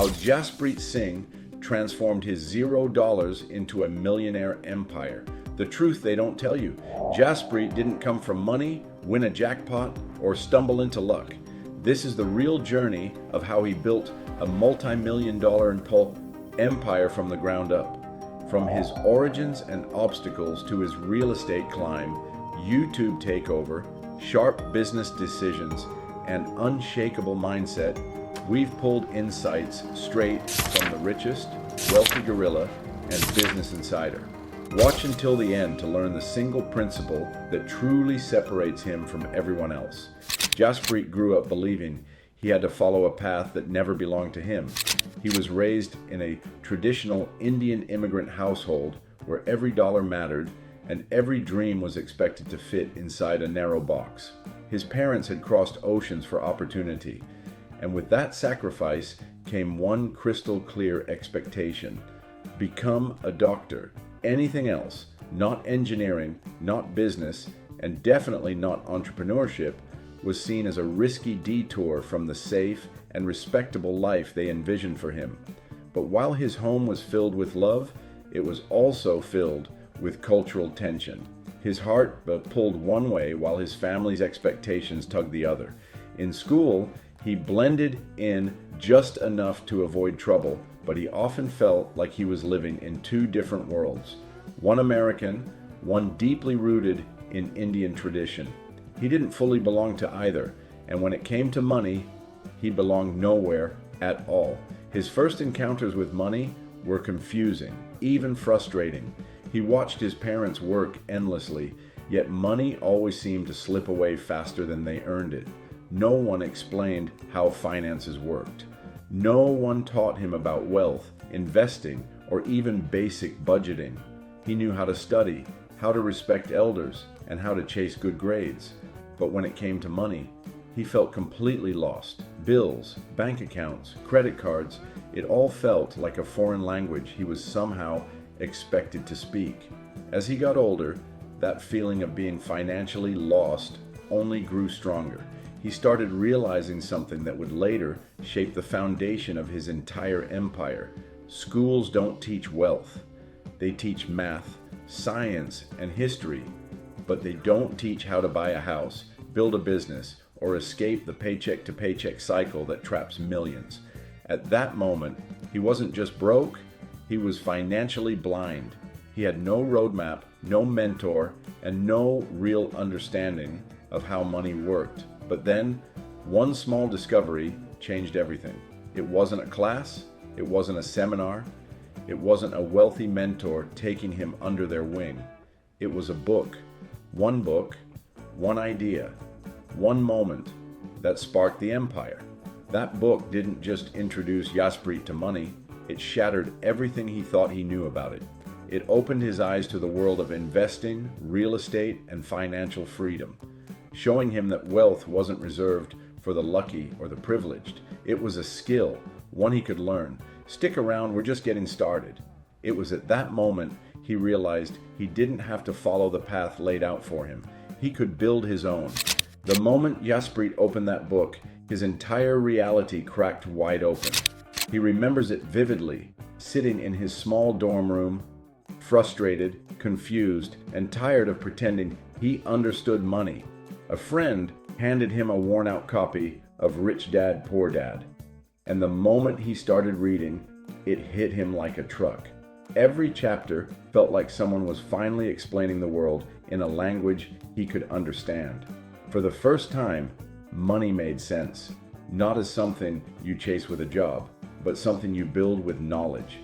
how Jaspreet Singh transformed his $0 into a millionaire empire. The truth they don't tell you. Jaspreet didn't come from money, win a jackpot, or stumble into luck. This is the real journey of how he built a multi-million-dollar empire from the ground up. From his origins and obstacles to his real estate climb, YouTube takeover, sharp business decisions, and unshakable mindset, we've pulled insights straight from the richest, wealthy gorilla, and Business Insider. Watch until the end to learn the single principle that truly separates him from everyone else. Jaspreet grew up believing he had to follow a path that never belonged to him. He was raised in a traditional Indian immigrant household where every dollar mattered and every dream was expected to fit inside a narrow box. His parents had crossed oceans for opportunity, and with that sacrifice came one crystal clear expectation: become a doctor. Anything else, not engineering, not business, and definitely not entrepreneurship, was seen as a risky detour from the safe and respectable life they envisioned for him. But while his home was filled with love, it was also filled with cultural tension. His heart pulled one way while his family's expectations tugged the other. In school, he blended in just enough to avoid trouble, but he often felt like he was living in two different worlds. One American, one deeply rooted in Indian tradition. He didn't fully belong to either, and when it came to money, he belonged nowhere at all. His first encounters with money were confusing, even frustrating. He watched his parents work endlessly, yet money always seemed to slip away faster than they earned it. No one explained how finances worked. No one taught him about wealth, investing, or even basic budgeting. He knew how to study, how to respect elders, and how to chase good grades. But when it came to money, he felt completely lost. Bills, bank accounts, credit cards, it all felt like a foreign language he was somehow expected to speak. As he got older, that feeling of being financially lost only grew stronger. He started realizing something that would later shape the foundation of his entire empire. Schools don't teach wealth. They teach math, science, and history, but they don't teach how to buy a house, build a business, or escape the paycheck-to-paycheck cycle that traps millions. At that moment, he wasn't just broke, he was financially blind. He had no roadmap, no mentor, and no real understanding of how money worked. But then, one small discovery changed everything. It wasn't a class, it wasn't a seminar, it wasn't a wealthy mentor taking him under their wing. It was a book, one idea, one moment that sparked the empire. That book didn't just introduce Jaspreet to money, it shattered everything he thought he knew about it. It opened his eyes to the world of investing, real estate, and financial freedom, showing him that wealth wasn't reserved for the lucky or the privileged. It was a skill, one he could learn. Stick around, we're just getting started. It was at that moment he realized he didn't have to follow the path laid out for him. He could build his own. The moment Jaspreet opened that book, his entire reality cracked wide open. He remembers it vividly, sitting in his small dorm room, frustrated, confused, and tired of pretending he understood money. A friend handed him a worn-out copy of Rich Dad, Poor Dad, and the moment he started reading, it hit him like a truck. Every chapter felt like someone was finally explaining the world in a language he could understand. For the first time, money made sense, not as something you chase with a job, but something you build with knowledge.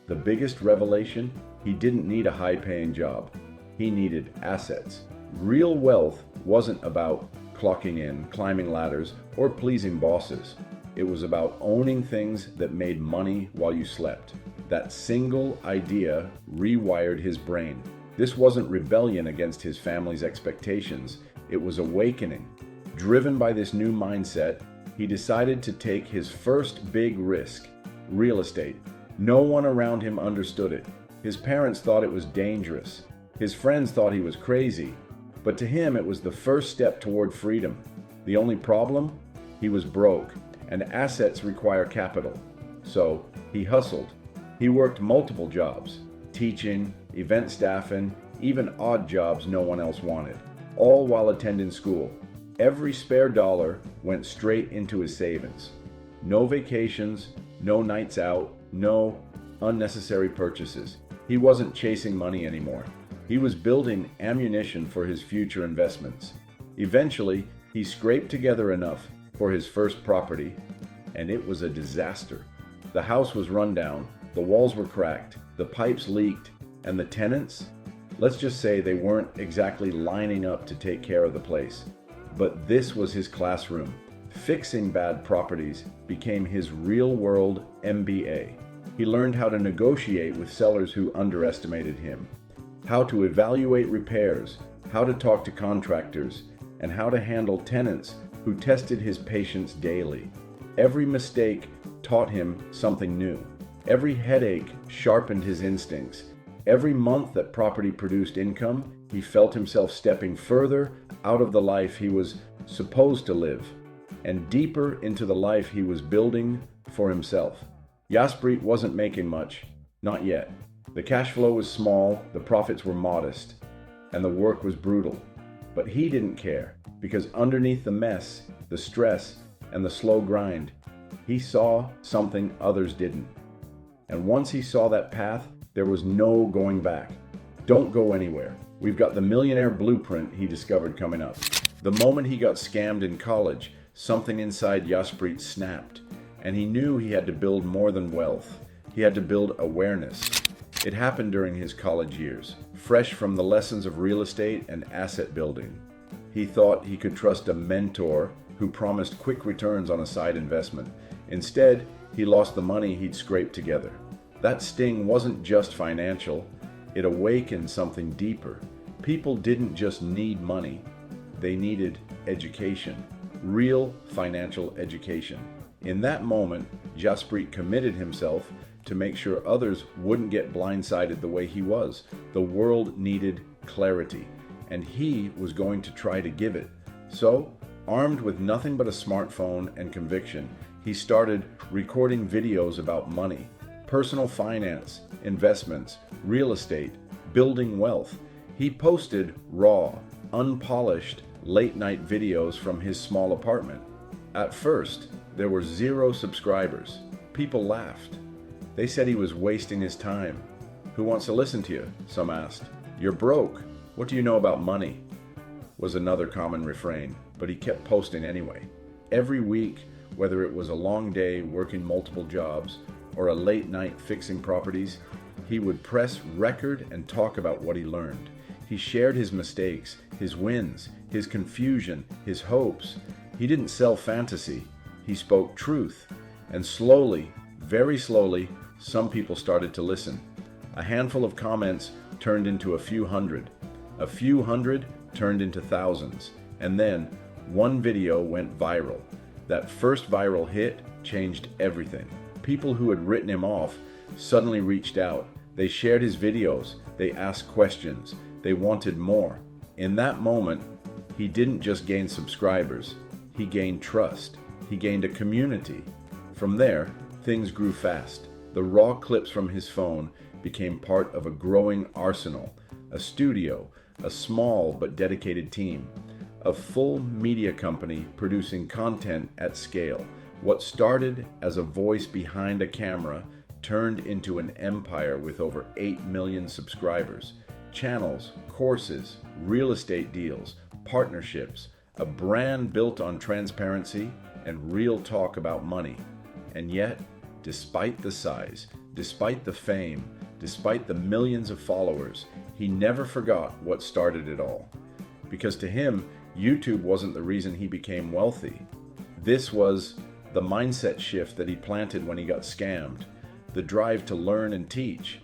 The biggest revelation, he didn't need a high-paying job. He needed assets. Real wealth wasn't about clocking in, climbing ladders, or pleasing bosses. It was about owning things that made money while you slept. That single idea rewired his brain. This wasn't rebellion against his family's expectations. It was awakening. Driven by this new mindset, he decided to take his first big risk, real estate. No one around him understood it. His parents thought it was dangerous. His friends thought he was crazy. But to him, it was the first step toward freedom. The only problem? He was broke, and assets require capital. So he hustled. He worked multiple jobs, teaching, event staffing, even odd jobs no one else wanted, all while attending school. Every spare dollar went straight into his savings. No vacations, no nights out, no unnecessary purchases. He wasn't chasing money anymore. He was building ammunition for his future investments. Eventually, he scraped together enough for his first property, and it was a disaster. The house was run down, the walls were cracked, the pipes leaked, and the tenants, let's just say they weren't exactly lining up to take care of the place. But this was his classroom. Fixing bad properties became his real-world MBA. He learned how to negotiate with sellers who underestimated him, how to evaluate repairs, how to talk to contractors, and how to handle tenants who tested his patience daily. Every mistake taught him something new. Every headache sharpened his instincts. Every month that property produced income, he felt himself stepping further out of the life he was supposed to live and deeper into the life he was building for himself. Jaspreet wasn't making much, not yet. The cash flow was small, the profits were modest, and the work was brutal. But he didn't care, because underneath the mess, the stress, and the slow grind, he saw something others didn't. And once he saw that path, there was no going back. Don't go anywhere. We've got the Millionaire blueprint he discovered coming up. The moment he got scammed in college, something inside Jaspreet snapped, and he knew he had to build more than wealth. He had to build awareness. It happened during his college years, fresh from the lessons of real estate and asset building. He thought he could trust a mentor who promised quick returns on a side investment. Instead, he lost the money he'd scraped together. That sting wasn't just financial, it awakened something deeper. People didn't just need money, they needed education, real financial education. In that moment, Jaspreet committed himself to make sure others wouldn't get blindsided the way he was. The world needed clarity, and he was going to try to give it. So, armed with nothing but a smartphone and conviction, he started recording videos about money, personal finance, investments, real estate, building wealth. He posted raw, unpolished, late-night videos from his small apartment. At first, there were 0 subscribers. People laughed. They said he was wasting his time. Who wants to listen to you? Some asked. You're broke. What do you know about money? Was another common refrain, but he kept posting anyway. Every week, whether it was a long day working multiple jobs or a late night fixing properties, he would press record and talk about what he learned. He shared his mistakes, his wins, his confusion, his hopes. He didn't sell fantasy. He spoke truth. And slowly, very slowly, some people started to listen. A handful of comments turned into a few hundred. A few hundred turned into thousands. And then one video went viral. That first viral hit changed everything. People who had written him off suddenly reached out. They shared his videos. They asked questions. They wanted more. In that moment, he didn't just gain subscribers. He gained trust. He gained a community. From there, things grew fast. The raw clips from his phone became part of a growing arsenal, a studio, a small but dedicated team, a full media company producing content at scale. What started as a voice behind a camera turned into an empire with over 8 million subscribers. Channels, courses, real estate deals, partnerships, a brand built on transparency and real talk about money. And yet, despite the size, despite the fame, despite the millions of followers, he never forgot what started it all. Because to him, YouTube wasn't the reason he became wealthy. This was the mindset shift that he planted when he got scammed, the drive to learn and teach,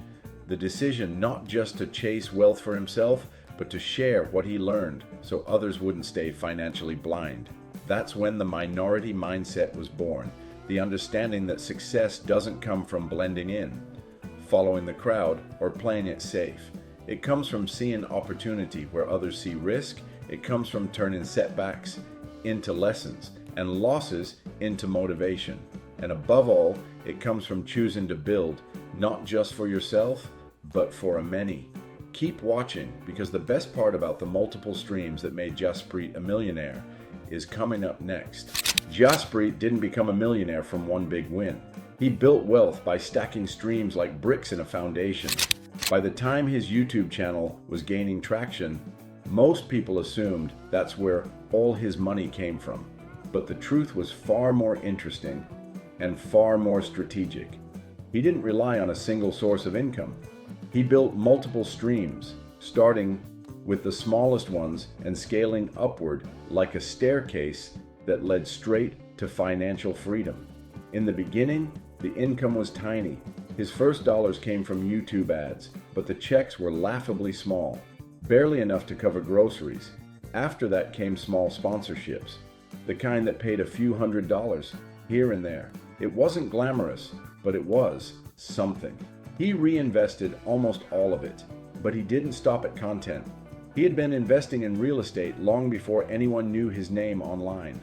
the decision not just to chase wealth for himself, but to share what he learned so others wouldn't stay financially blind. That's when the minority mindset was born, the understanding that success doesn't come from blending in, following the crowd, or playing it safe. It comes from seeing opportunity where others see risk. It comes from turning setbacks into lessons and losses into motivation. And above all, It comes from choosing to build, not just for yourself, but for a many. Keep watching, because the best part about the multiple streams that made Jaspreet a millionaire is coming up next. Jaspreet didn't become a millionaire from one big win. He built wealth by stacking streams like bricks in a foundation. By the time his YouTube channel was gaining traction, most people assumed that's where all his money came from. But the truth was far more interesting and far more strategic. He didn't rely on a single source of income. He built multiple streams, starting with the smallest ones and scaling upward like a staircase that led straight to financial freedom. In the beginning, the income was tiny. His first dollars came from YouTube ads, but the checks were laughably small, barely enough to cover groceries. After that came small sponsorships, the kind that paid a few $100s here and there. It wasn't glamorous, but it was something. He reinvested almost all of it, but he didn't stop at content. He had been investing in real estate long before anyone knew his name online.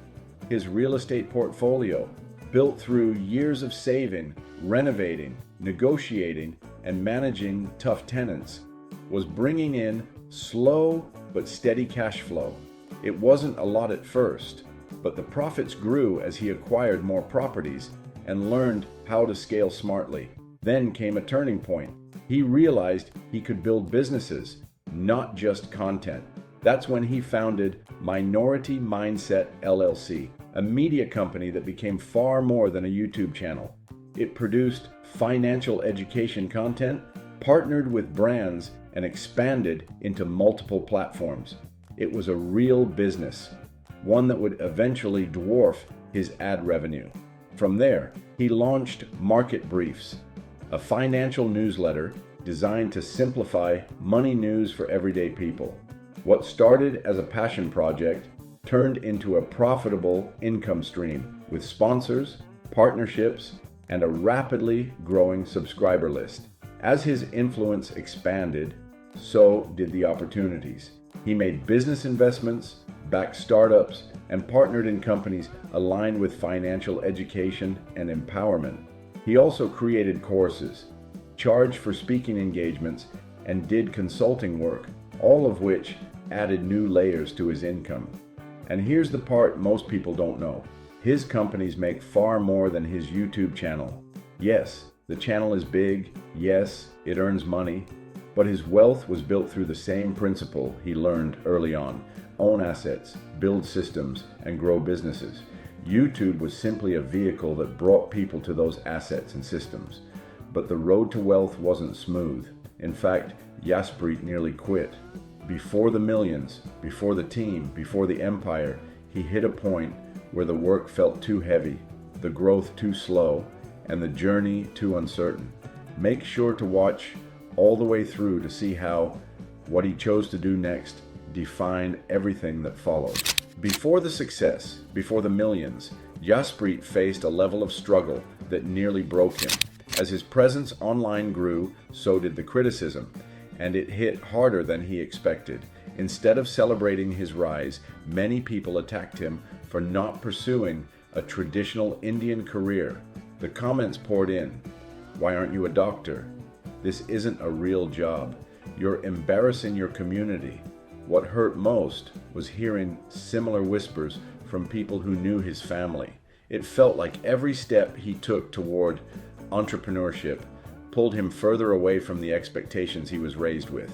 His real estate portfolio, built through years of saving, renovating, negotiating, and managing tough tenants, was bringing in slow but steady cash flow. It wasn't a lot at first, but the profits grew as he acquired more properties and learned how to scale smartly. Then came a turning point. He realized he could build businesses, not just content. That's when he founded Minority Mindset LLC, a media company that became far more than a YouTube channel. It produced financial education content, partnered with brands, and expanded into multiple platforms. It was a real business, one that would eventually dwarf his ad revenue. From there, he launched Market Briefs, a financial newsletter designed to simplify money news for everyday people. What started as a passion project turned into a profitable income stream with sponsors, partnerships, and a rapidly growing subscriber list. As his influence expanded, so did the opportunities. He made business investments, backed startups, and partnered in companies aligned with financial education and empowerment. He also created courses, charged for speaking engagements, and did consulting work, all of which added new layers to his income. And here's the part most people don't know. His companies make far more than his YouTube channel. Yes, the channel is big. Yes, it earns money. But his wealth was built through the same principle he learned early on: own assets, build systems, and grow businesses. YouTube was simply a vehicle that brought people to those assets and systems. But the road to wealth wasn't smooth. In fact, Jaspreet nearly quit. Before the millions, before the team, before the empire, he hit a point where the work felt too heavy, the growth too slow, and the journey too uncertain. Make sure to watch all the way through to see how what he chose to do next defined everything that followed. Before the success, before the millions, Jaspreet faced a level of struggle that nearly broke him. As his presence online grew, so did the criticism, and it hit harder than he expected. Instead of celebrating his rise, many people attacked him for not pursuing a traditional Indian career. The comments poured in. Why aren't you a doctor? This isn't a real job. You're embarrassing your community. What hurt most was hearing similar whispers from people who knew his family. It felt like every step he took toward entrepreneurship pulled him further away from the expectations he was raised with.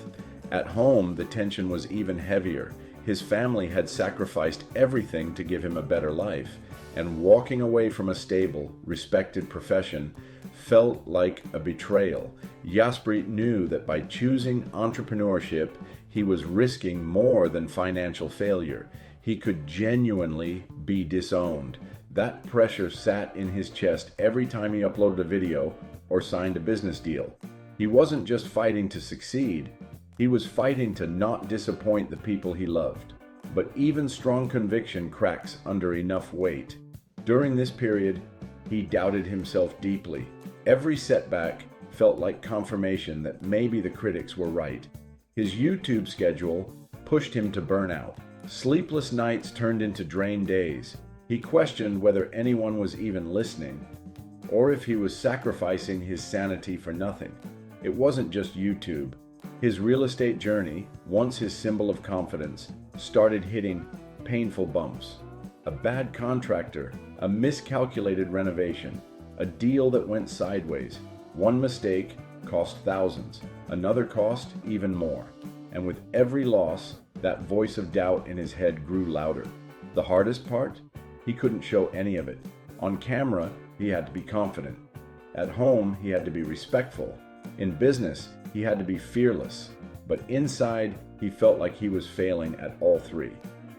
At home, the tension was even heavier. His family had sacrificed everything to give him a better life, and walking away from a stable, respected profession felt like a betrayal. Jaspreet knew that by choosing entrepreneurship, he was risking more than financial failure. He could genuinely be disowned. That pressure sat in his chest every time he uploaded a video or signed a business deal. He wasn't just fighting to succeed, he was fighting to not disappoint the people he loved. But even strong conviction cracks under enough weight. During this period, he doubted himself deeply. Every setback felt like confirmation that maybe the critics were right. His YouTube schedule pushed him to burnout. Sleepless nights turned into drained days. He questioned whether anyone was even listening. or if he was sacrificing his sanity for nothing. It wasn't just YouTube. His real estate journey, once his symbol of confidence, started hitting painful bumps. A bad contractor, a miscalculated renovation, a deal that went sideways. One mistake cost thousands, another cost even more. And with every loss, that voice of doubt in his head grew louder. The hardest part? He couldn't show any of it. On camera, he had to be confident. At home, he had to be respectful. In business, he had to be fearless. But inside, he felt like he was failing at all three.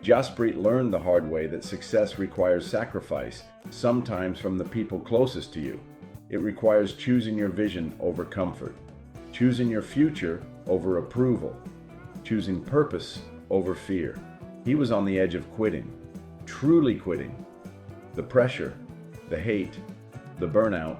Jaspreet learned the hard way that success requires sacrifice, sometimes from the people closest to you. It requires choosing your vision over comfort, choosing your future over approval, choosing purpose over fear. He was on the edge of quitting, truly quitting. The pressure, the hate, the burnout,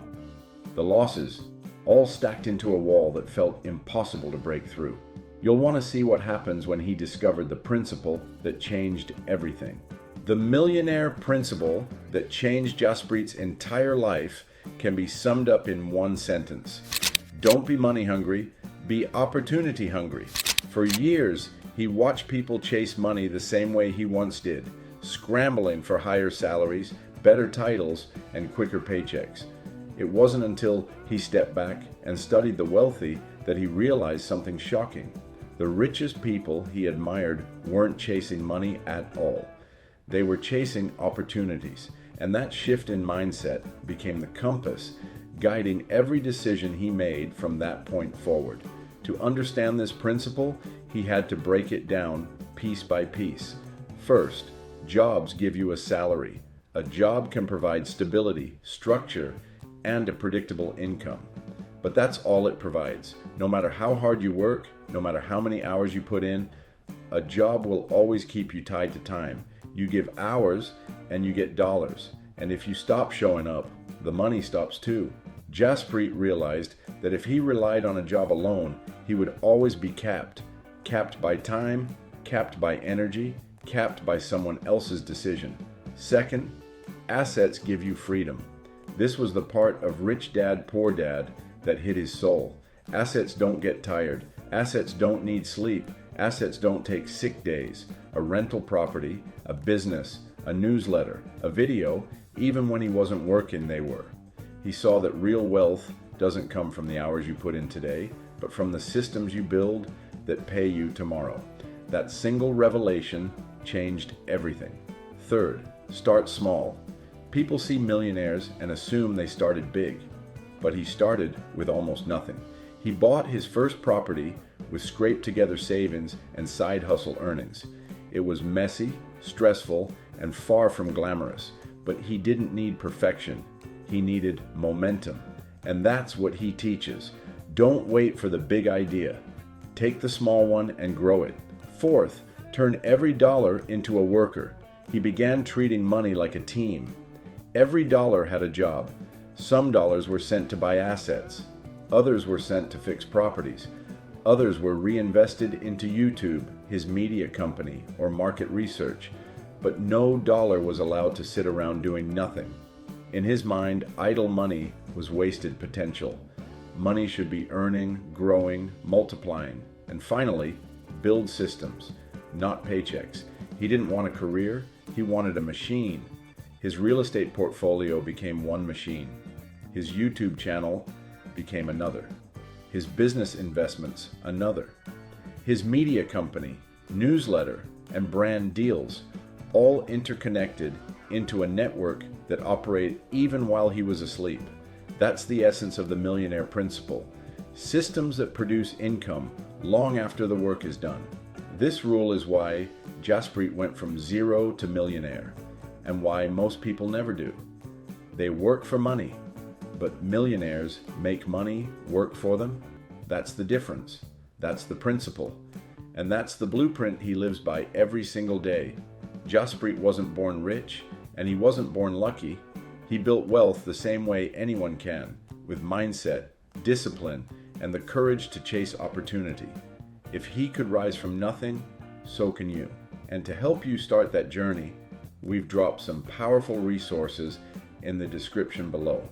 the losses, all stacked into a wall that felt impossible to break through. You'll want to see what happens when he discovered the principle that changed everything. The millionaire principle that changed Jaspreet's entire life can be summed up in one sentence. Don't be money hungry, be opportunity hungry. For years, he watched people chase money the same way he once did, scrambling for higher salaries, better titles, and quicker paychecks. It wasn't until he stepped back and studied the wealthy that he realized something shocking. The richest people he admired weren't chasing money at all. They were chasing opportunities, and that shift in mindset became the compass guiding every decision he made from that point forward. To understand this principle, he had to break it down piece by piece. First, jobs give you a salary. A job can provide stability, structure, and a predictable income. But that's all it provides. No matter how hard you work, no matter how many hours you put in, a job will always keep you tied to time. You give hours and you get dollars. And if you stop showing up, the money stops too. Jaspreet realized that if he relied on a job alone, he would always be capped. Capped by time, capped by energy, capped by someone else's decision. Second, assets give you freedom. This was the part of Rich Dad, Poor Dad that hit his soul. Assets don't get tired. Assets don't need sleep. Assets don't take sick days. A rental property, a business, a newsletter, a video, even when he wasn't working, they were. He saw that real wealth doesn't come from the hours you put in today, but from the systems you build that pay you tomorrow. That single revelation changed everything. Third, start small. People see millionaires and assume they started big, but he started with almost nothing. He bought his first property with scraped together savings and side hustle earnings. It was messy, stressful, and far from glamorous, but he didn't need perfection. He needed momentum. And that's what he teaches. Don't wait for the big idea. Take the small one and grow it. Fourth, turn every dollar into a worker. He began treating money like a team. Every dollar had a job. Some dollars were sent to buy assets. Others were sent to fix properties. Others were reinvested into YouTube, his media company, or market research. But no dollar was allowed to sit around doing nothing. In his mind, idle money was wasted potential. Money should be earning, growing, multiplying, and finally, build systems, not paychecks. He didn't want a career, he wanted a machine. His real estate portfolio became one machine. His YouTube channel became another. His business investments, another. His media company, newsletter, and brand deals, all interconnected into a network that operated even while he was asleep. That's the essence of the millionaire principle. Systems that produce income long after the work is done. This rule is why Jaspreet went from zero to millionaire, and why most people never do. They work for money, but millionaires make money work for them. That's the difference. That's the principle. And that's the blueprint he lives by every single day. Jaspreet wasn't born rich, and he wasn't born lucky. He built wealth the same way anyone can, with mindset, discipline, and the courage to chase opportunity. If he could rise from nothing, so can you. And to help you start that journey, we've dropped some powerful resources in the description below.